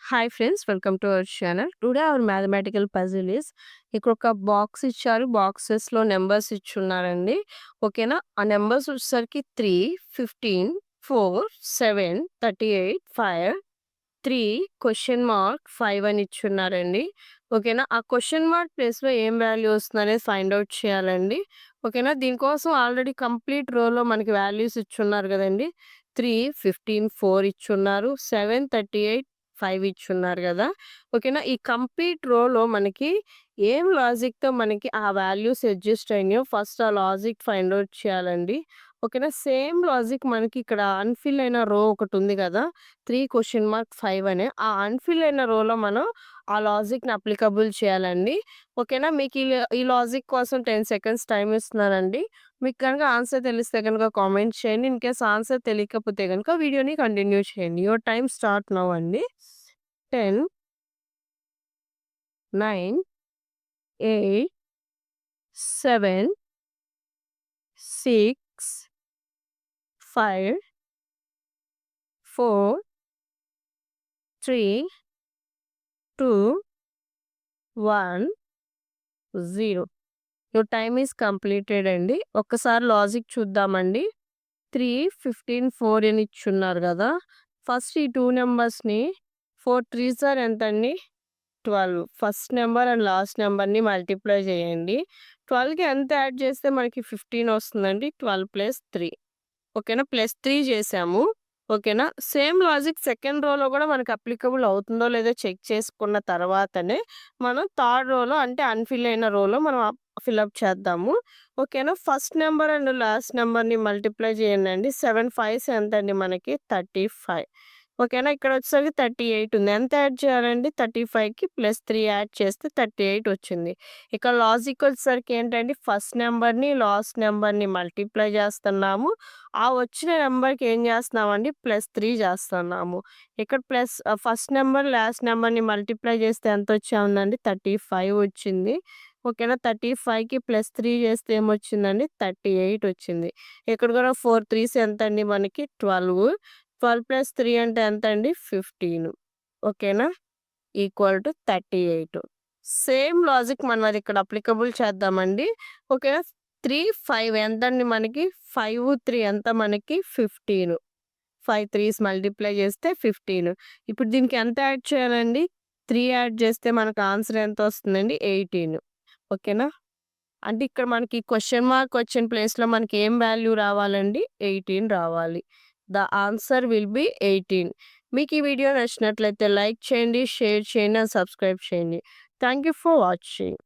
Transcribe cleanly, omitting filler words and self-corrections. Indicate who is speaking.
Speaker 1: Hi friends, welcome to our channel. Today our mathematical puzzle is, ఇక్కడ ఒక box ఇచ్చారు. బాక్సెస్లో numbers ఇచ్చున్నారండి. ఓకేనా. ఆ నెంబర్స్ వచ్చేసరికి 3, 15, 4, 7, 38, 5, 3, క్వశ్చన్ మార్క్ 5 అని ఇచ్చున్నారండి. ఓకేనా. ఆ క్వశ్చన్ మార్క్ ప్లేస్లో ఏం వాల్యూ వస్తుంది అనేది ఫైండ్ అవుట్ చేయాలండి. ఓకేనా. దీనికోసం ఆల్రెడీ కంప్లీట్ రోలో మనకి వాల్యూస్ ఇచ్చున్నారు కదండి. 3, 15, 4 ఇచ్చున్నారు. 7, 38, 5 ఇచ్చున్నారు గదా! ఓకేనా. ఈ కంప్లీట్ రోలో మనకి ఏం లాజిక్‌తో మనకి ఆ వాల్యూస్ అడ్జస్ట్ అయినాయో ఫస్ట్ ఆ లాజిక్ ఫైండ్ ఔట్ చేయాలండి. ఓకేనా. సేమ్ లాజిక్ మనకి ఇక్కడ అన్‌ఫిల్ అయిన రో ఒకటుంది గదా! 3 అని. ఆ అన్‌ఫిల్ అయిన రోలో మనం ఆ లాజిక్‌ని అప్లికబుల్ చేయాలండి. ఓకేనా. మీకు ఈ లాజిక్ కోసం 10 సెకండ్స్ టైమ్ ఇస్తున్నానండి. మీకు గనుక ఆన్సర్ తెలిస్తే గనుక కామెంట్ చేయండి. ఇన్‌కేస్ ఆన్సర్ తెలియకపోతే గనుక వీడియోని కంటిన్యూ చేయండి. యువర్ టైమ్ స్టార్ట్ నౌ అండి. 10, 9, 8, 7, 6, 5, 4, 3, 2, 1, 0. యువర్ టైమ్ ఈస్ కంప్లీటెడ్ అండి. ఒక్కసారి లాజిక్ చూద్దామండి. 3, 15, 4 అని ఇచ్చున్నారు గదా! ఫస్ట్ ఈ 2 నంబర్స్‌ని 4 త్రీస్ ఆర్ ఎంతండి? 12. ఫస్ట్ నంబర్ అండ్ లాస్ట్ నంబర్‌ని మల్టిప్లై చేయండి. 12కి ఎంత యాడ్ చేస్తే మనకి 15 వస్తుందండి? 12 + 3. ఓకేనా. +3 చేసాము. ఓకేనా. సేమ్ లాజిక్ సెకండ్ రోలో గూడా మనకు అప్లికబుల్ అవుతుందో లేదో చెక్ చేసుకున్న తర్వాతనే మనం థర్డ్ రోలో అంటే అన్‌ఫిల్ అయిన రోలో మనం ఫిలప్ చేద్దాము. ఓకేనా. ఫస్ట్ నంబర్ అండ్ లాస్ట్ నంబర్‌ని మల్టిప్లై చేయండండి. 7 5స్ ఎంతండి మనకి? 35. ఓకేనా. ఇక్కడొచ్చేసరికి 38 ఉంది. ఎంత యాడ్ చేయాలండి? 35కి +3 యాడ్ చేస్తే 38 వచ్చింది. ఇక లాజిక్ వచ్చేసరికి ఏంటంటే ఫస్ట్ నంబర్‌ని, లాస్ట్ నంబర్‌ని మల్టిప్లై చేస్తున్నాము. ఆ వచ్చిన నంబర్‌కి ఏం చేస్తున్నామండి? +3 చేస్తున్నాము. ఇక్కడ ఫస్ట్ నంబర్, లాస్ట్ నంబర్‌ని మల్టిప్లై చేస్తే ఎంతొచ్చాందండి? 35 వచ్చింది. ఓకేనా. 35కి +3 చేస్తే ఏమొచ్చిందండి? 38 వచ్చింది. ఇక్కడ కూడా 4 త్రీస్ ఎంతండి మనకి? 12. 12 + 3 అంటే ఎంతండి? 15. ఓకేనా. Equal to 38. సేమ్ లాజిక్ మనం అది ఇక్కడ అప్లికబుల్ చేద్దామండి. ఓకేనా. 3, 5 ఎంతండి మనకి? 5, 3 ఎంత మనకి? 15. 5 త్రీస్ మల్టిప్లై చేస్తే 15. ఇప్పుడు దీనికి ఎంత యాడ్ చేయాలండి? 3 యాడ్ చేస్తే మనకు ఆన్సర్ ఎంత వస్తుందండి? 18. ఓకేనా. అంటే ఇక్కడ మనకి క్వెషన్ మార్క్ వచ్చిన ప్లేస్‌లో మనకి ఏం వాల్యూ రావాలండి? 18 రావాలి. The answer will be 18. మీకు ఈ వీడియో నచ్చినట్లయితే లైక్ చేయండి, షేర్ చేయండి అండ్ సబ్స్క్రైబ్ చేయండి. Thank you for watching.